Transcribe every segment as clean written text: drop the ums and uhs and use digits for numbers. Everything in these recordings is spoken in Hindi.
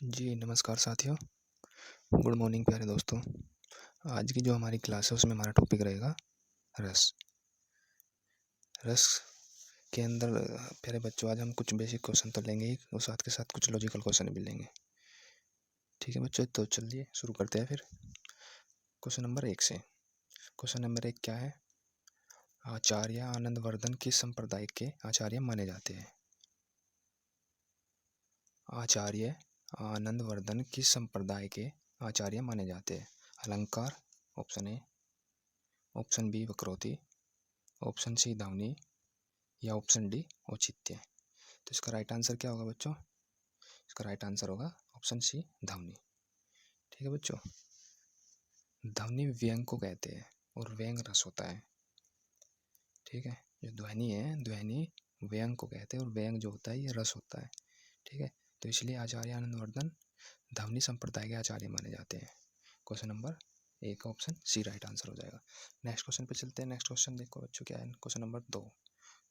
जी, नमस्कार साथियों। गुड मॉर्निंग प्यारे दोस्तों। आज की जो हमारी क्लास है उसमें हमारा टॉपिक रहेगा रस। रस के अंदर प्यारे बच्चों आज हम कुछ बेसिक क्वेश्चन तो लेंगे ही और साथ के साथ कुछ लॉजिकल क्वेश्चन भी लेंगे। ठीक है बच्चों, तो चलिए शुरू करते हैं फिर क्वेश्चन नंबर 1 से। क्वेश्चन नंबर 1 क्या है? आचार्य आनंदवर्धन किस संप्रदाय के आचार्य माने जाते हैं? आचार्य आनंदवर्धन किस संप्रदाय के आचार्य माने जाते हैं? अलंकार, ऑप्शन ए, ऑप्शन बी वक्रोति, ऑप्शन सी धावनी या ऑप्शन डी औचित्य। तो इसका राइट आंसर क्या होगा बच्चों? इसका राइट आंसर होगा ऑप्शन सी ध्वनि। ठीक है बच्चों, ध्वनि व्यंग को कहते हैं और व्यंग रस होता है। ठीक है, जो ध्वनि है ध्वनि व्यंग को कहते हैं और व्यंग जो होता है ये रस होता है। ठीक है, तो इसलिए आचार्य आनंदवर्धन ध्वनि संप्रदाय के आचार्य माने जाते हैं। Question number 1 option C right answer हो जाएगा। नेक्स्ट क्वेश्चन पे चलते हैं। नेक्स्ट क्वेश्चन देखो बच्चों क्या है। Question number 2।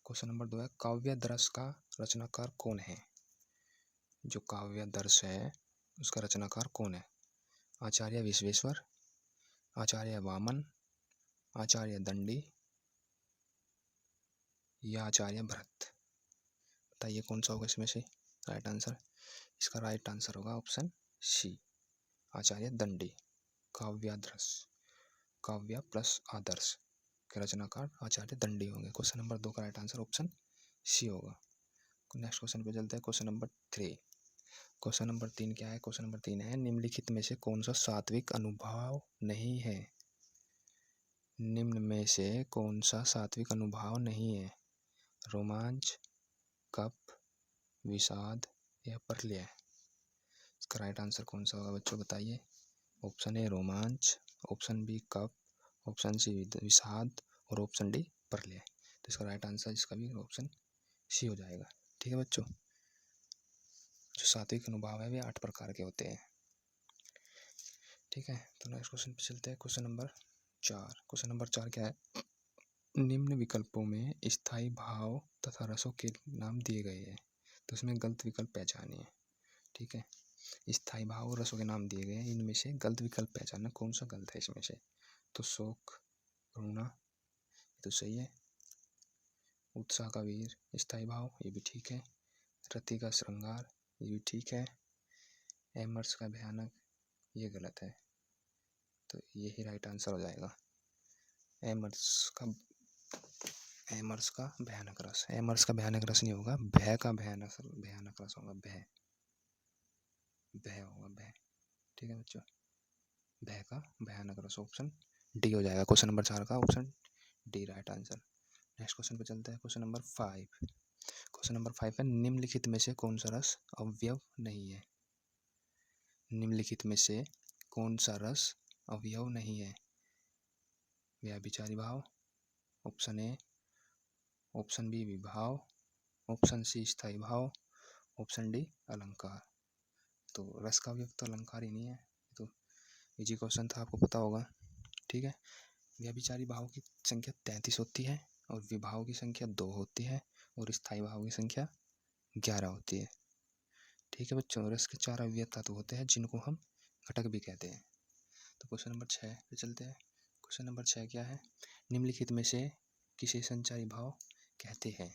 क्वेश्चन नंबर 2 है काव्य दर्श का रचनाकार कौन है? जो काव्य दर्श है उसका रचनाकार कौन है? आचार्य विश्वेश्वर, आचार्य वामन, आचार्य दंडी या आचार्य भरत। बताइए कौन सा होगा इसमें से राइट आंसर? इसका राइट आंसर होगा ऑप्शन सी आचार्य दंडी। काव्यादर्श, काव्य प्लस आदर्श के रचनाकार आचार्य दंडी होंगे। क्वेश्चन नंबर 2 का राइट आंसर ऑप्शन सी होगा। नेक्स्ट क्वेश्चन पे चलते हैं। Question number 3। क्वेश्चन नंबर 3 क्या है? क्वेश्चन नंबर 3 है निम्नलिखित में से कौन सा सात्विक अनुभाव नहीं है? निम्न में से कौन सा सात्विक अनुभाव नहीं है? रोमांच, कप, विषाद या प्रलय। इसका राइट आंसर कौन सा होगा बच्चों बताइए? ऑप्शन ए रोमांच, ऑप्शन बी कप, ऑप्शन सी विषाद और ऑप्शन डी प्रलय। तो इसका राइट आंसर इसका भी ऑप्शन सी हो जाएगा। ठीक है बच्चों, जो सात्विक अनुभाव है वे 8 प्रकार के होते हैं। ठीक है, तो नेक्स्ट क्वेश्चन पे चलते हैं। Question number 4। क्वेश्चन नंबर 4 क्या है? निम्न विकल्पों में स्थायी भाव तथा रसों के नाम दिए गए हैं, तो इसमें गलत विकल्प पहचानिए। ठीक है, स्थायी भाव और रसों के नाम दिए गए हैं, इनमें से गलत विकल्प पहचानना कौन सा गलत है इसमें से। तो शोक, करुणा तो सही है, उत्साह का वीर स्थायी भाव ये भी ठीक है, रति का श्रृंगार ये भी ठीक है, एमर्स का भयानक ये गलत है। तो यही राइट आंसर हो जाएगा। एमर्स का भयानक रस। एमर्स का भयानक रस नहीं होगा, भय का भयानक रस होगा। भय होगा भय। ठीक है बच्चों, भय का भयानक रस ऑप्शन डी हो जाएगा। क्वेश्चन नंबर 4 का option D right answer. Next question पे चलते हैं। Question number 5। क्वेश्चन नंबर 5 है निम्नलिखित में से कौन सा रस अवयव नहीं है? निम्नलिखित में से कौन सा रस अवयव नहीं है? व्याभिचारी भाव, ऑप्शन ए, ऑप्शन बी विभाव, ऑप्शन सी स्थायी भाव, ऑप्शन डी अलंकार। तो रस का अवयव तो अलंकार ही नहीं है, तो इजी क्वेश्चन था, आपको पता होगा। ठीक है, व्याभिचारी भाव की संख्या 33 होती है और विभाव की संख्या 2 होती है और स्थायी भाव की संख्या 11 होती है। ठीक है बच्चों, रस के 4 अवयव तत्व होते हैं जिनको हम घटक भी कहते हैं। तो क्वेश्चन नंबर 6 पे चलते हैं। क्वेश्चन नंबर 6 क्या है? निम्नलिखित में से किसे संचारी भाव कहते हैं?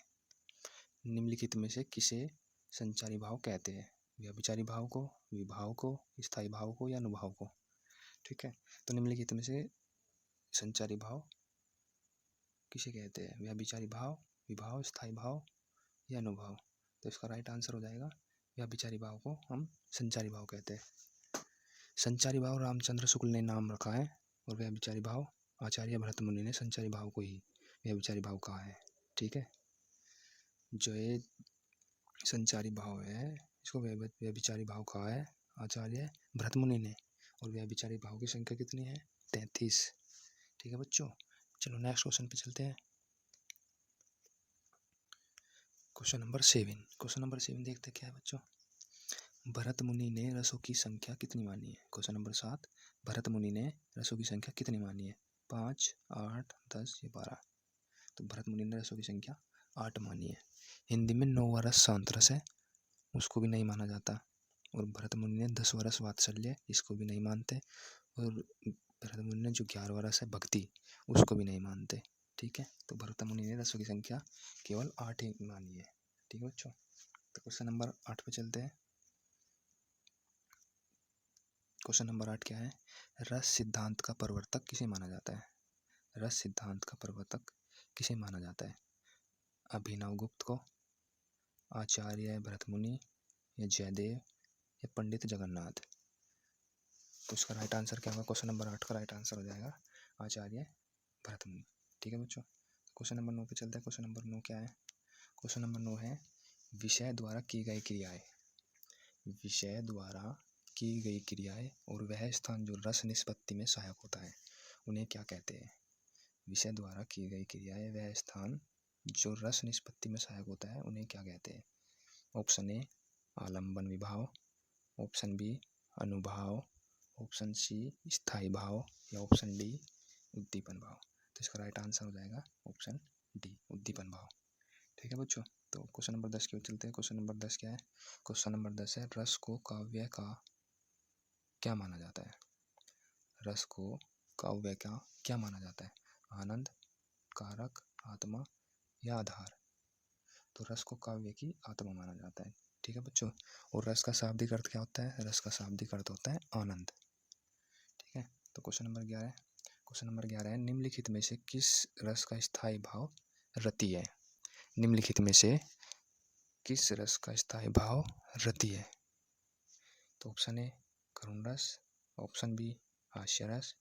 निम्नलिखित में से किसे संचारी भाव कहते हैं? व्याभिचारी भाव को, विभाव को, स्थायी भाव को या अनुभाव को। ठीक है, तो निम्नलिखित में से संचारी भाव किसे कहते हैं? व्याभिचारी भाव, विभाव, स्थायी भाव या अनुभाव। तो इसका राइट आंसर हो जाएगा व्याभिचारी भाव को हम संचारी भाव कहते हैं। संचारी भाव रामचंद्र शुक्ल ने नाम रखा है और व्याभिचारी भाव आचार्य भरत मुनि ने संचारी भाव को ही व्याभिचारी भाव कहा है। ठीक है, जो ये संचारी भाव है इसको व्यभिचारी भाव कहा है आचार्य भरत मुनि ने, और व्यभिचारी भाव की संख्या कितनी है? 33। ठीक है बच्चों, चलो नेक्स्ट क्वेश्चन पे चलते हैं। Question number 7। क्वेश्चन नंबर 7 देखते क्या है बच्चों? भरत मुनि ने रसों की संख्या कितनी मानी है? क्वेश्चन नंबर 7, भरत मुनि ने रसों की संख्या कितनी मानी है? 5, 8, 10 या 12। तो भरत मुनि ने रसों की संख्या 8 मानी है। हिंदी में 9वां रस शांत रस है, उसको भी नहीं माना जाता। और भरत मुनि ने 10 वर्ष वात्सल्य, इसको भी नहीं मानते। और भरत मुनि ने जो 11 वर्ष है भक्ति, उसको भी नहीं मानते। ठीक है, तो भरत मुनि ने रसों की संख्या केवल 8 ही मानी है। ठीक है बच्चों, तो क्वेश्चन नंबर 8 पे चलते हैं। क्वेश्चन नंबर 8 क्या है? रस सिद्धांत का प्रवर्तक किसे माना जाता है? रस सिद्धांत का प्रवर्तक किसे माना जाता है? अभिनव गुप्त को, आचार्य भरत मुनि, या जयदेव, या पंडित जगन्नाथ? तो इसका राइट आंसर क्या होगा? क्वेश्चन नंबर 8 का राइट आंसर हो जाएगा आचार्य भरत मुनि। ठीक है बच्चों, क्वेश्चन नंबर 9 पे चलते हैं। क्वेश्चन नंबर 9 क्या है? क्वेश्चन नंबर 9 है विषय द्वारा की गई क्रियाएं। विषय द्वारा की गई क्रियाएं और वह स्थान जो रस निष्पत्ति में सहायक होता है, उन्हें क्या कहते हैं? विषय द्वारा की गई क्रियाएं, वह स्थान जो रस निष्पत्ति में सहायक होता है, उन्हें क्या कहते हैं? ऑप्शन ए आलंबन विभाव, ऑप्शन बी अनुभाव, ऑप्शन सी स्थायी भाव, या ऑप्शन डी उद्दीपन भाव। तो इसका राइट आंसर हो जाएगा ऑप्शन डी उद्दीपन भाव। ठीक है बच्चों, तो क्वेश्चन नंबर 10 की ओर चलते हैं। क्वेश्चन नंबर 10 क्या है? क्वेश्चन नंबर 10 है रस को काव्य का क्या माना जाता है? रस को काव्य का क्या माना जाता है? आनंद, कारक, आत्मा, या आधार? तो रस को काव्य की आत्मा माना जाता है। ठीक है बच्चों, और रस का शाब्दिक अर्थ क्या होता है? रस का शाब्दिक अर्थ होता है आनंद। ठीक है, तो क्वेश्चन नंबर 11, क्वेश्चन नंबर 11 है निम्नलिखित में से किस रस का स्थायी भाव रति है? निम्नलिखित में से किस रस का स्थायी भाव रति है? तो ऑप्शन ए करुण रस, ऑप्शन बी हास्य रस,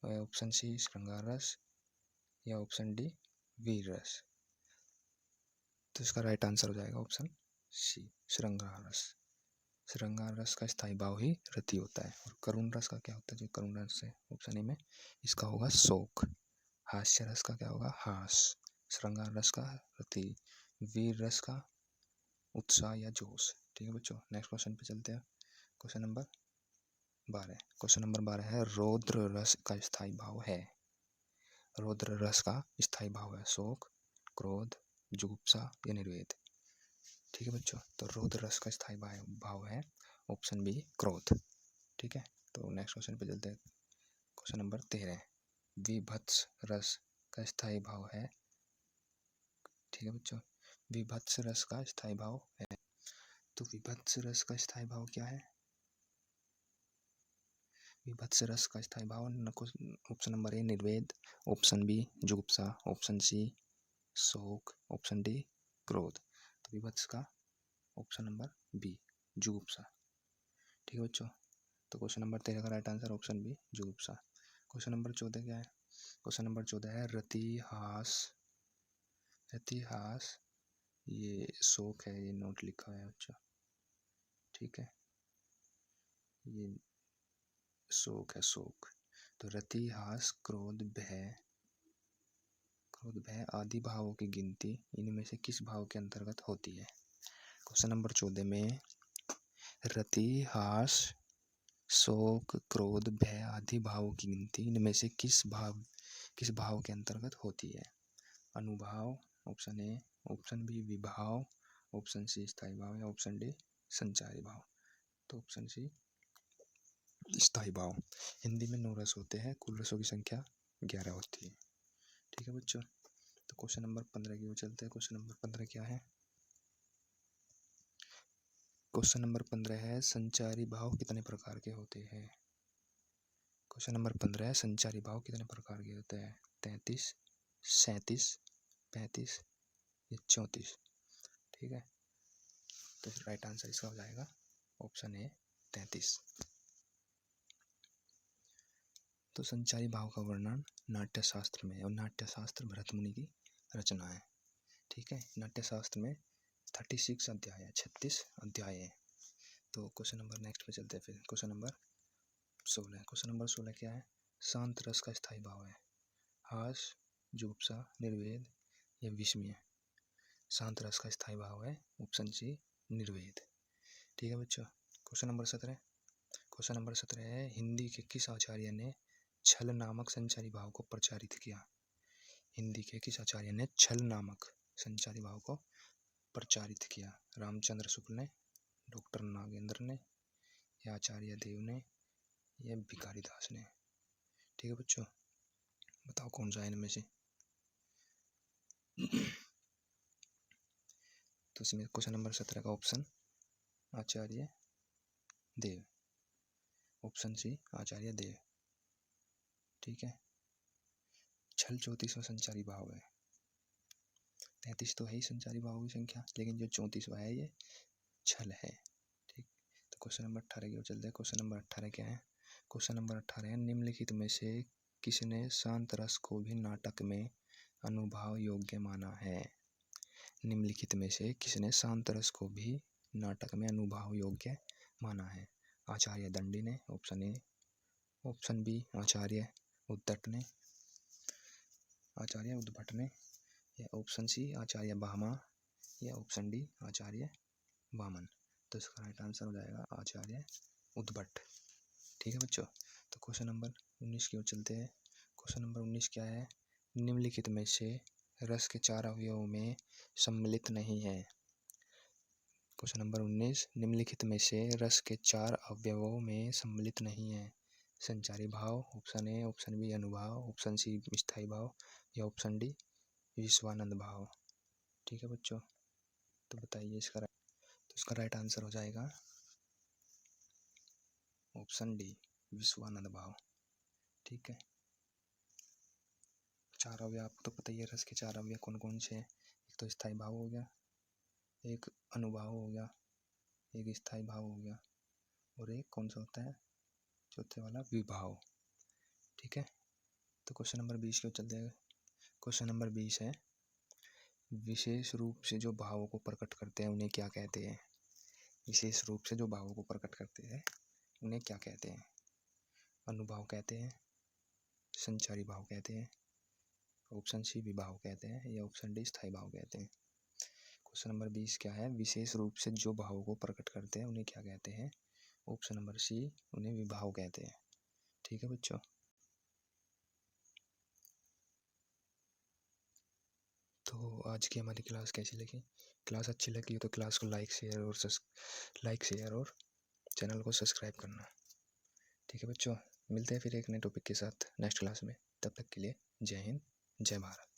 ऑप्शन सी श्रृंगार रस, या ऑप्शन डी वीर रस? तो इसका राइट आंसर हो जाएगा ऑप्शन सी श्रृंगार रस। श्रृंगार रस का स्थायी भाव ही रति होता है। और करुण रस का क्या होता है? जो करुण रस है ऑप्शन ए में, इसका होगा शोक। हास्य रस का क्या होगा? हास। श्रृंगार रस का रति। वीर रस का उत्साह या जोश। ठीक है बच्चों, नेक्स्ट क्वेश्चन पे चलते हैं। क्वेश्चन नंबर 12, क्वेश्चन नंबर 12 है रौद्र रस का स्थायी भाव है। रौद्र रस का स्थायी भाव है शोक, क्रोध, जुगुप्सा, या निर्वेद? ठीक है बच्चों, तो रौद्र रस का स्थायी भाव है ऑप्शन बी क्रोध। ठीक है, तो नेक्स्ट क्वेश्चन पे चलते हैं। क्वेश्चन नंबर 13, विभत्स रस का स्थायी भाव है। ठीक है बच्चों, विभत्स रस का स्थायी भाव है। तो विभत्स रस का स्थायी भाव क्या है? विभत्स रस का स्थायी भाव ऑप्शन नंबर ए निर्वेद, ऑप्शन बी जुगुप्सा, ऑप्शन सी शोक, ऑप्शन डी क्रोध। तो विभत्स का ऑप्शन नंबर बी जुगुप्सा। ठीक है बच्चों, तो क्वेश्चन नंबर 13 का राइट आंसर ऑप्शन बी जुगुप्सा। क्वेश्चन नंबर 14 क्या है? क्वेश्चन नंबर 14 है रतिहास। रतिहास ये शोक है, ये नोट लिखा है बच्चों। ठीक है, ये शोक है शोक। तो रतिहास क्रोध भय आदि भावों की गिनती इनमें से किस भाव के अंतर्गत होती है? क्वेश्चन नंबर 14 में रति, हास, शोक, क्रोध, भय आदि भावों की गिनती इनमें से किस भाव के अंतर्गत होती है? अनुभाव, ऑप्शन ए, ऑप्शन बी विभाव, ऑप्शन सी स्थायी भाव, या ऑप्शन डी संचारी भाव? तो ऑप्शन सी स्थायी भाव। हिंदी में 9 रस होते हैं, कुल रसों की संख्या 11 होती है। ठीक है बच्चों, तो क्वेश्चन नंबर 15 की ओर चलते हैं। क्वेश्चन नंबर 15 क्या है? क्वेश्चन नंबर 15 है संचारी भाव कितने प्रकार के होते हैं? क्वेश्चन नंबर 15 है संचारी भाव कितने प्रकार के होते हैं? 33, 37, 35 या 34? ठीक है, तो राइट आंसर इसका हो जाएगा ऑप्शन ए 33। तो संचारी भाव का वर्णन नाट्यशास्त्र में, और नाट्यशास्त्र भरत मुनि की रचना है। ठीक है, नाट्यशास्त्र में 36 अध्याय है, 36 अध्याय है। तो क्वेश्चन नंबर नेक्स्ट पे चलते हैं फिर। क्वेश्चन नंबर 16, क्वेश्चन नंबर 16 क्या है? शांत रस का स्थायी भाव है हास, जुगुप्सा, निर्वेद, या विस्मय? शांत रस का स्थायी भाव है ऑप्शन सी निर्वेद। ठीक है बच्चों, क्वेश्चन नंबर 17, क्वेश्चन नंबर 17 है हिंदी के किस आचार्य ने छल नामक संचारी भाव को प्रचारित किया? हिंदी के किस आचार्य ने छल नामक संचारी भाव को प्रचारित किया? रामचंद्र शुक्ल ने, डॉक्टर नागेंद्र ने, या आचार्य देव ने, या भिखारी दास ने। ठीक है बच्चों, बताओ कौन सा है इनमें से। तो इसमें क्वेश्चन नंबर 17 का ऑप्शन आचार्य देव, ऑप्शन सी आचार्य देव। ठीक है। छल 34वां संचारी भाव है। 33 तो है ही संचारी भावों की संख्या, लेकिन जो 34वां है ये छल है। ठीक, तो क्वेश्चन नंबर 18 की ओर चलते हैं। क्वेश्चन नंबर 18 क्या है? क्वेश्चन नंबर 18 है, निम्नलिखित में से किसने शांत रस को भी नाटक में अनुभाव योग्य माना है? निम्नलिखित में से किसने शांत रस को भी नाटक में अनुभाव योग्य माना है? आचार्य दंडी ने, ऑप्शन ए, ऑप्शन बी आचार्य उद्दट ने, आचार्य उद्भट ने, या ऑप्शन सी आचार्य भामा, या ऑप्शन डी आचार्य वामन। तो इसका राइट आंसर हो जाएगा आचार्य उद्भट। ठीक है बच्चों, तो क्वेश्चन नंबर 19 की ओर चलते हैं। क्वेश्चन नंबर 19 क्या है? निम्नलिखित में से रस के 4 अवयवों में सम्मिलित नहीं है। क्वेश्चन नंबर 19, निम्नलिखित में से रस के 4 अवयवों में सम्मिलित नहीं है। संचारी भाव, ऑप्शन ए, ऑप्शन बी अनुभाव, ऑप्शन सी स्थायी भाव, या ऑप्शन डी विश्वानंद भाव। ठीक है बच्चों, तो बताइए इसका राइट आंसर हो जाएगा ऑप्शन डी विश्वानंद भाव। ठीक है। 4 अवयव आपको तो पता ही है, रस के 4 अवयव कौन कौन से हैं? एक तो स्थायी भाव हो गया, एक अनुभाव हो गया, एक स्थायी भाव हो गया, और एक कौन सा होता है चौथे वाला, विभाव। ठीक है। तो क्वेश्चन नंबर 20 की ओर चलते हैं। क्वेश्चन नंबर 20 है, विशेष रूप से जो भावों को प्रकट करते हैं उन्हें क्या कहते हैं? विशेष रूप से जो भावों को प्रकट करते हैं उन्हें क्या कहते हैं? अनुभाव कहते हैं, संचारी भाव कहते हैं, ऑप्शन सी विभाव कहते हैं, या ऑप्शन डी स्थायी भाव कहते हैं। क्वेश्चन नंबर 20 क्या है? विशेष रूप से जो भावों को प्रकट करते हैं उन्हें क्या कहते हैं? ऑप्शन नंबर सी उन्हें विभाव कहते हैं। ठीक है बच्चों, तो आज की हमारी क्लास कैसी लगी? क्लास अच्छी लगी हो तो क्लास को लाइक शेयर और चैनल को सब्सक्राइब करना। ठीक है बच्चों, मिलते हैं फिर एक नए टॉपिक के साथ नेक्स्ट क्लास में। तब तक के लिए जय हिंद, जय भारत।